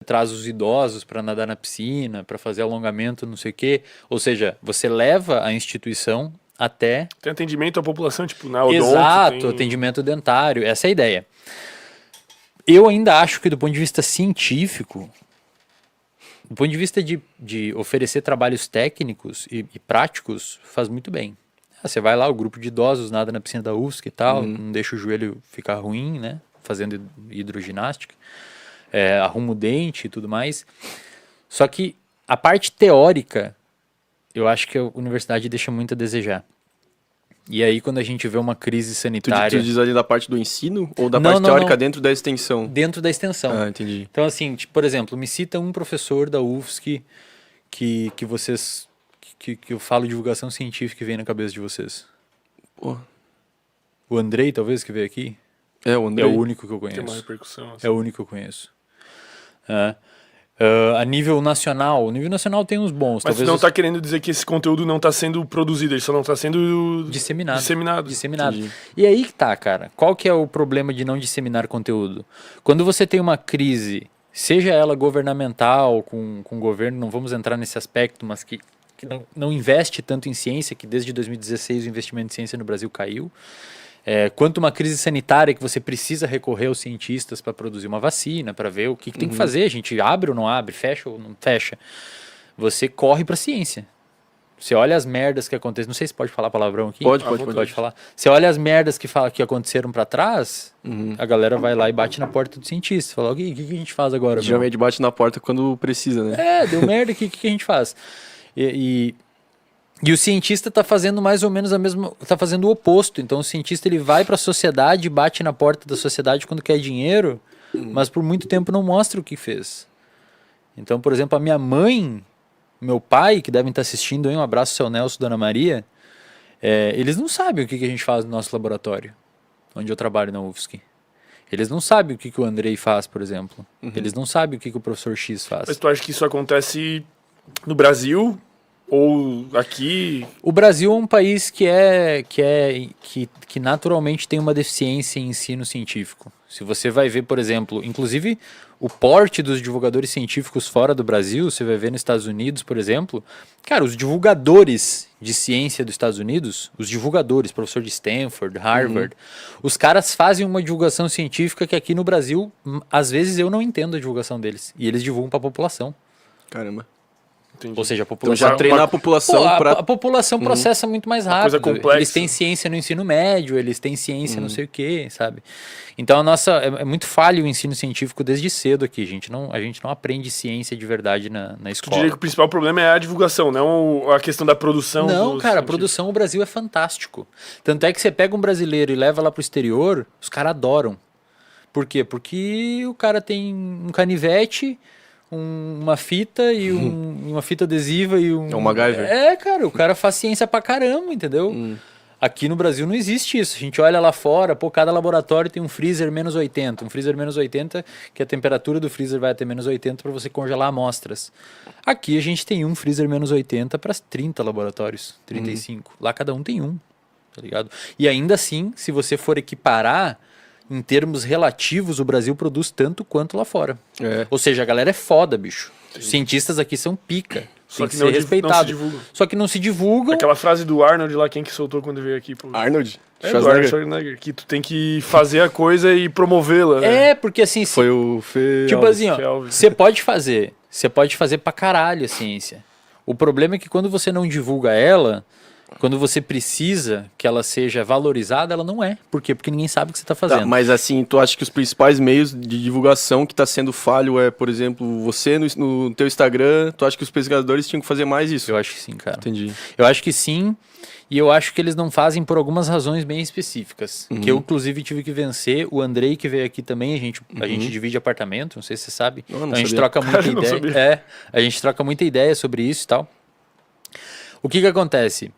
traz os idosos para nadar na piscina, para fazer alongamento, não sei o quê. Ou seja, você leva a instituição até... Tem atendimento à população, tipo, na odonto. Exato, atendimento dentário, essa é a ideia. Eu ainda acho que do ponto de vista científico, do ponto de vista de oferecer trabalhos técnicos e práticos, faz muito bem. Você vai lá, o grupo de idosos nada na piscina da UFSC e tal, não deixa o joelho ficar ruim, né? Fazendo hidroginástica, arruma o dente e tudo mais. Só que a parte teórica, eu acho que a universidade deixa muito a desejar. E aí, quando a gente vê uma crise sanitária... Tu diz ali da parte do ensino ou da parte teórica dentro da extensão? Dentro da extensão. Ah, entendi. Então, assim, tipo, por exemplo, me cita um professor da UFSC que eu falo divulgação científica e vem na cabeça de vocês. Pô. O Andrei, talvez, que veio aqui? O Andrei. É o único que eu conheço. Tem uma repercussão. Assim. É o único que eu conheço. A nível nacional tem uns bons. Mas você não está querendo dizer que esse conteúdo não está sendo produzido, ele só não está sendo disseminado. Entendi. E aí que tá, cara. Qual que é o problema de não disseminar conteúdo? Quando você tem uma crise, seja ela governamental, com o governo, não vamos entrar nesse aspecto, mas que não investe tanto em ciência, que desde 2016 o investimento em ciência no Brasil caiu. Quanto uma crise sanitária que você precisa recorrer aos cientistas para produzir uma vacina, para ver o que tem que fazer. A gente abre ou não abre, fecha ou não fecha. Você corre para a ciência. Você olha as merdas que acontecem. Não sei se pode falar palavrão aqui. Pode falar. Você olha as merdas que aconteceram para trás, a galera vai lá e bate na porta do cientista. Fala, o que a gente faz agora? Geralmente bate na porta quando precisa, né? Deu merda, o que a gente faz? E o cientista está fazendo mais ou menos está fazendo o oposto. Então o cientista ele vai para a sociedade, bate na porta da sociedade quando quer dinheiro, mas por muito tempo não mostra o que fez. Então, por exemplo, a minha mãe, meu pai, que devem estar assistindo aí, um abraço, seu Nelson, Dona Maria, eles não sabem o que a gente faz no nosso laboratório, onde eu trabalho na UFSC. Eles não sabem o que o Andrei faz, por exemplo. Eles não sabem o que o professor X faz. Mas tu acha que isso acontece no Brasil? Ou aqui... O Brasil é um país que naturalmente tem uma deficiência em ensino científico. Se você vai ver, por exemplo, inclusive o porte dos divulgadores científicos fora do Brasil, você vai ver nos Estados Unidos, por exemplo, cara, os divulgadores de ciência dos Estados Unidos, os divulgadores, professor de Stanford, Harvard, os caras fazem uma divulgação científica que aqui no Brasil, às vezes eu não entendo a divulgação deles. E eles divulgam para a população. Caramba. Entendi. Ou seja, a população... Então já treinar a população a população processa muito mais rápido. Coisa complexa. Eles têm ciência no ensino médio, eles têm ciência não sei o quê, sabe? Então é muito falho o ensino científico desde cedo aqui. A gente não aprende ciência de verdade na escola. Tu diria que o principal problema é a divulgação, não a questão da produção? Não, cara, a produção no Brasil é fantástico. Tanto é que você pega um brasileiro e leva lá pro exterior, os caras adoram. Por quê? Porque o cara tem um canivete... uma fita e uma fita adesiva e um... É um MacGyver. Cara, o cara faz ciência pra caramba, entendeu? Aqui no Brasil não existe isso. A gente olha lá fora, cada laboratório tem um freezer menos 80. Um freezer menos 80, que a temperatura do freezer vai até menos 80 para você congelar amostras. Aqui a gente tem um freezer menos 80 para 30 laboratórios, 35. Lá cada um tem um, tá ligado? E ainda assim, se você for equiparar... Em termos relativos, o Brasil produz tanto quanto lá fora. Ou seja, a galera é foda, bicho. Os cientistas aqui são pica. Tem que ser respeitado. Só que não se divulgam. Aquela frase do Arnold lá, quem que soltou quando veio aqui? Pô. Arnold? Do Arnold Schwarzenegger. Que tu tem que fazer a coisa e promovê-la, né? Porque assim... Foi o Fê Tipo Alves. assim, ó, você pode fazer pra caralho a ciência. O problema é que quando você não divulga ela... Quando você precisa que ela seja valorizada, ela não é. Por quê? Porque ninguém sabe o que você está fazendo. Mas assim, tu acha que os principais meios de divulgação que está sendo falho por exemplo, você no teu Instagram, tu acha que os pesquisadores tinham que fazer mais isso? Eu acho que sim, cara. Entendi. Eu acho que sim, e eu acho que eles não fazem por algumas razões bem específicas. Que eu, inclusive, tive que vencer. O Andrei, que veio aqui também, a gente divide apartamento, não sei se você sabe. Não a gente troca muita ideia. A gente troca muita ideia sobre isso e tal. O que acontece?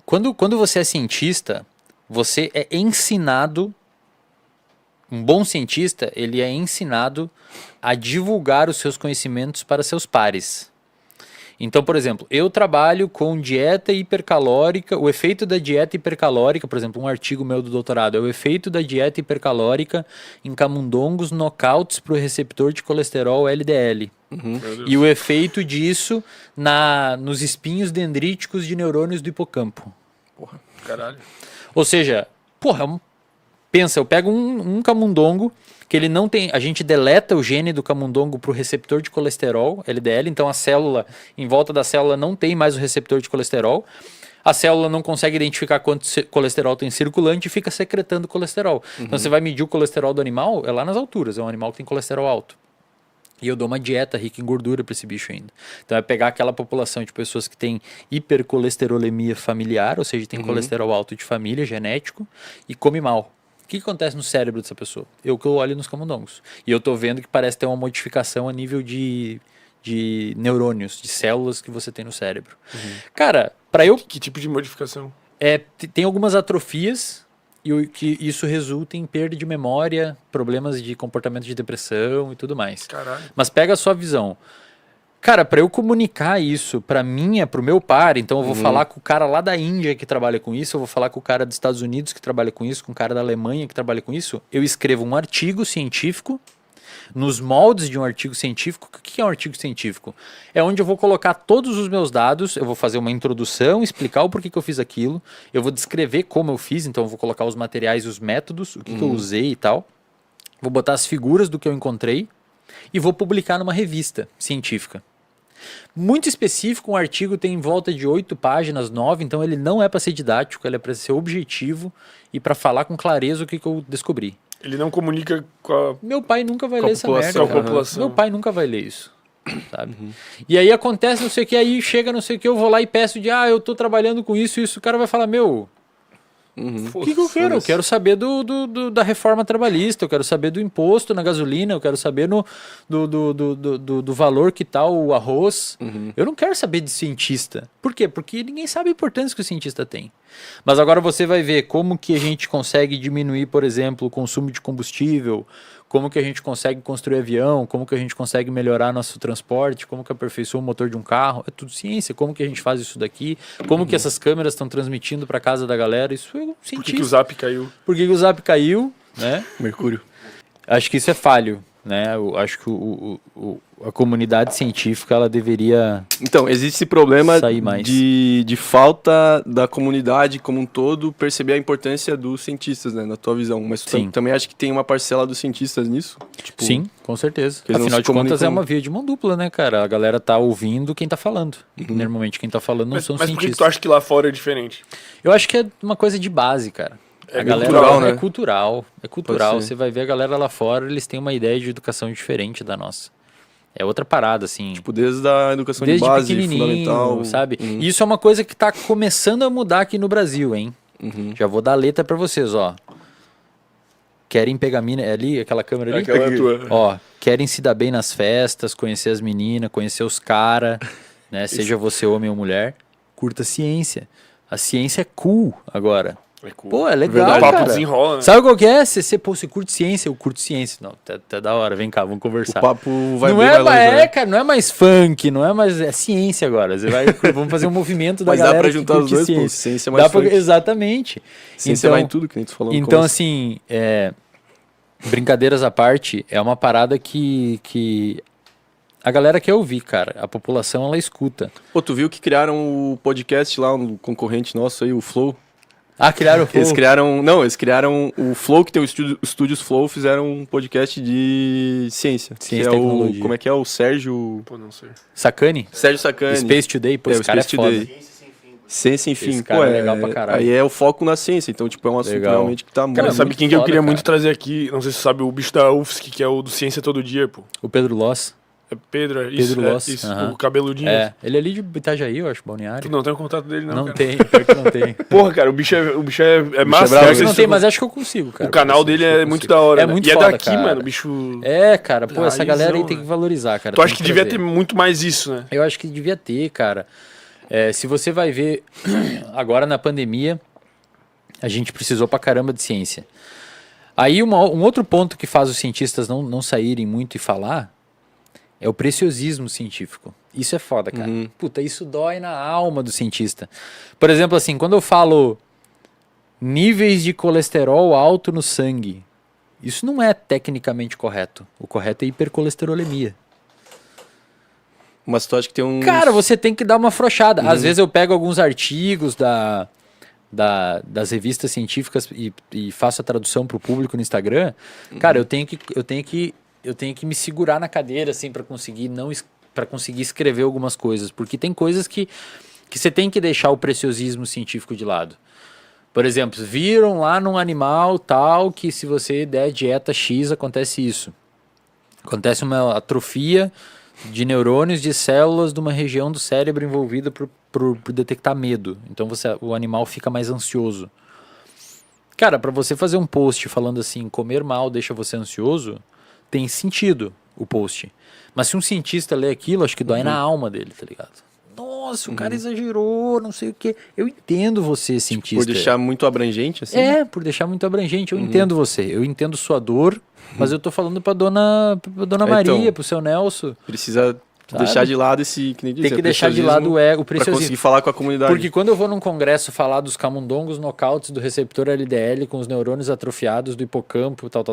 Quando você é cientista, você é ensinado, um bom cientista, ele é ensinado a divulgar os seus conhecimentos para seus pares. Então, por exemplo, eu trabalho com dieta hipercalórica, o efeito da dieta hipercalórica, por exemplo, um artigo meu do doutorado, é o efeito da dieta hipercalórica em camundongos nocautes para o receptor de colesterol LDL. E o efeito disso nos espinhos dendríticos de neurônios do hipocampo. Porra, caralho. Ou seja, porra, pensa, eu pego um camundongo que ele não tem, a gente deleta o gene do camundongo para o receptor de colesterol, LDL, então a célula, em volta da célula não tem mais o receptor de colesterol, a célula não consegue identificar quanto colesterol tem circulante e fica secretando colesterol. Então você vai medir o colesterol do animal, é lá nas alturas, é um animal que tem colesterol alto. E eu dou uma dieta rica em gordura para esse bicho ainda. Então é pegar aquela população de pessoas que tem hipercolesterolemia familiar, ou seja, tem colesterol alto de família, genético, e come mal. O que acontece no cérebro dessa pessoa? Que eu olho nos camundongos. E eu tô vendo que parece ter uma modificação a nível de neurônios, de células que você tem no cérebro. Cara, para eu... Que tipo de modificação? Tem algumas atrofias e que isso resulta em perda de memória, problemas de comportamento de depressão e tudo mais. Caralho. Mas pega a sua visão. Cara, para eu comunicar isso pro meu par, então eu vou falar com o cara lá da Índia que trabalha com isso, eu vou falar com o cara dos Estados Unidos que trabalha com isso, com o cara da Alemanha que trabalha com isso, eu escrevo um artigo científico, nos moldes de um artigo científico. O que é um artigo científico? É onde eu vou colocar todos os meus dados, eu vou fazer uma introdução, explicar o porquê que eu fiz aquilo, eu vou descrever como eu fiz, então eu vou colocar os materiais, os métodos, o que eu usei e tal, vou botar as figuras do que eu encontrei e vou publicar numa revista científica. Muito específico, um artigo tem em volta de 8 páginas, 9, então ele não é para ser didático, ele é para ser objetivo e para falar com clareza o que eu descobri. Ele não comunica com a... Meu pai nunca vai ler essa merda, com a cara. população. Meu pai nunca vai ler isso, sabe? E aí acontece não sei o que, aí chega não sei o que, eu vou lá e peço eu tô trabalhando com isso, o cara vai falar, meu... O que eu quero? Eu quero saber da reforma trabalhista, eu quero saber do imposto na gasolina, eu quero saber do valor que tá o arroz. Eu não quero saber de cientista. Por quê? Porque ninguém sabe a importância que o cientista tem. Mas agora você vai ver como que a gente consegue diminuir, por exemplo, o consumo de combustível, como que a gente consegue construir avião, como que a gente consegue melhorar nosso transporte, como que aperfeiçoa o motor de um carro, é tudo ciência, como que a gente faz isso daqui, como que essas câmeras estão transmitindo para casa da galera, isso é cientista. Por que o Zap caiu? Por que o Zap caiu, né? Mercúrio. Acho que isso é falho, né? Eu acho que a comunidade científica, ela deveria... Então, existe esse problema sair mais. de falta da comunidade como um todo perceber a importância dos cientistas, né, na tua visão. Mas tu também acha que tem uma parcela dos cientistas nisso? Tipo, sim, com certeza. Afinal de contas, é uma via de mão dupla, né, cara? A galera tá ouvindo quem tá falando. Normalmente quem tá falando não são cientistas. Mas por que tu acha que lá fora é diferente? Eu acho que é uma coisa de base, cara. A galera cultural, né? É cultural. Você vai ver a galera lá fora, eles têm uma ideia de educação diferente da nossa. É outra parada, assim. Tipo, desde a educação desde de base, pequenininho, fundamental, sabe? E isso é uma coisa que tá começando a mudar aqui no Brasil, hein? Já vou dar a letra pra vocês, ó. Querem pegar mina... É ali, aquela câmera ali? Aquela é tua. Ó, querem se dar bem nas festas, conhecer as meninas, conhecer os caras, né? Seja você homem ou mulher. Curta ciência. A ciência é cool agora. É cool. Pô, é legal, O papo cara. desenrola, né? Sabe qual que é? Você curte ciência? Eu curto ciência. Não, tá da hora. Vem cá, vamos conversar. O papo vai não bem é, mais longe, né? cara, não é mais funk, não é mais... É ciência agora. Você vai, vamos fazer um movimento da Mas galera dá pra que juntar curte os dois, ciência. pô. Ciência é mais funk. Exatamente. Ciência vai em tudo, que nem tu falou no Então, começo. assim, brincadeiras à parte, é uma parada que a galera quer ouvir, cara. A população, ela escuta. Pô, tu viu que criaram o podcast lá, um concorrente nosso aí, o Flow? Criaram o Flow. Eles criaram o Flow, que tem o Estúdios Flow, fizeram um podcast de ciência. Ciência que e tecnologia. como é que é? O Sérgio... Pô, não sei. Sacane? Sérgio Sacani. Space Today, pô, É, esse o cara é Space foda. Today. Ciência sem fim. Esse cara é legal pra caralho. Aí é o foco na ciência, então tipo, é um assunto Legal. realmente que tá Cara, muito... sabe quem que eu foda, queria cara. muito trazer aqui? Não sei se você sabe, o bicho da UFSC, que é o do Ciência Todo Dia, pô. O Pedro Loss. É Pedro, isso. Pedro Loss, Isso, aham. o cabeludinho. Ele é ali de Itajaí, eu acho, Balneário. Tu não tem o contato dele, não, Não cara. tem, pior que não tem. Porra, cara, o bicho é massa. bravo, Não Pior sei que não se tem, tu- mas acho que eu consigo, cara. O canal dele é muito da hora, É né? muito E é foda, daqui, cara. mano, o bicho... É, cara, pô, essa Raizão, galera aí tem né? que valorizar, cara. Tu tem acha que devia ter trazer. muito mais isso, né? Eu acho que devia ter, cara. Se você vai ver, agora na pandemia, a gente precisou pra caramba de ciência. Aí um outro ponto que faz os cientistas não saírem muito e falar é o preciosismo científico. Isso é foda, cara. Puta, isso dói na alma do cientista. Por exemplo, assim, quando eu falo níveis de colesterol alto no sangue, isso não é tecnicamente correto. O correto é hipercolesterolemia. Mas tu acha que tem um... Cara, você tem que dar uma afrouxada. Às vezes eu pego alguns artigos das revistas científicas e faço a tradução para o público no Instagram. Cara, eu tenho que me segurar na cadeira assim para conseguir escrever algumas coisas, porque tem coisas que você tem que deixar o preciosismo científico de lado. Por exemplo, viram lá num animal tal que se você der dieta X acontece isso. Acontece uma atrofia de neurônios de células de uma região do cérebro envolvida por detectar medo. Então o animal fica mais ansioso. Cara, para você fazer um post falando assim, comer mal deixa você ansioso, tem sentido o post. Mas se um cientista lê aquilo, acho que dói na alma dele, tá ligado? Nossa, o cara exagerou, não sei o quê. Eu entendo você, cientista. Por deixar muito abrangente, assim? Por deixar muito abrangente. Eu entendo você. Eu entendo sua dor, mas eu tô falando pra dona Maria, então, pro seu Nelson. Precisa deixar de lado esse... Que nem diz, tem que deixar de lado o ego, o preciosismo. Pra conseguir falar com a comunidade. Porque quando eu vou num congresso falar dos camundongos nocautes do receptor LDL com os neurônios atrofiados do hipocampo, tal,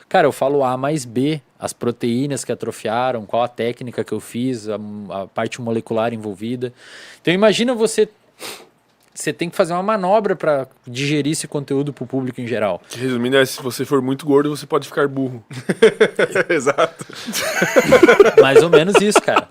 cara, eu falo A mais B, as proteínas que atrofiaram, qual a técnica que eu fiz, a parte molecular envolvida. Então imagina você tem que fazer uma manobra para digerir esse conteúdo pro público em geral. Resumindo, se você for muito gordo, você pode ficar burro. Exato. Mais ou menos isso, cara.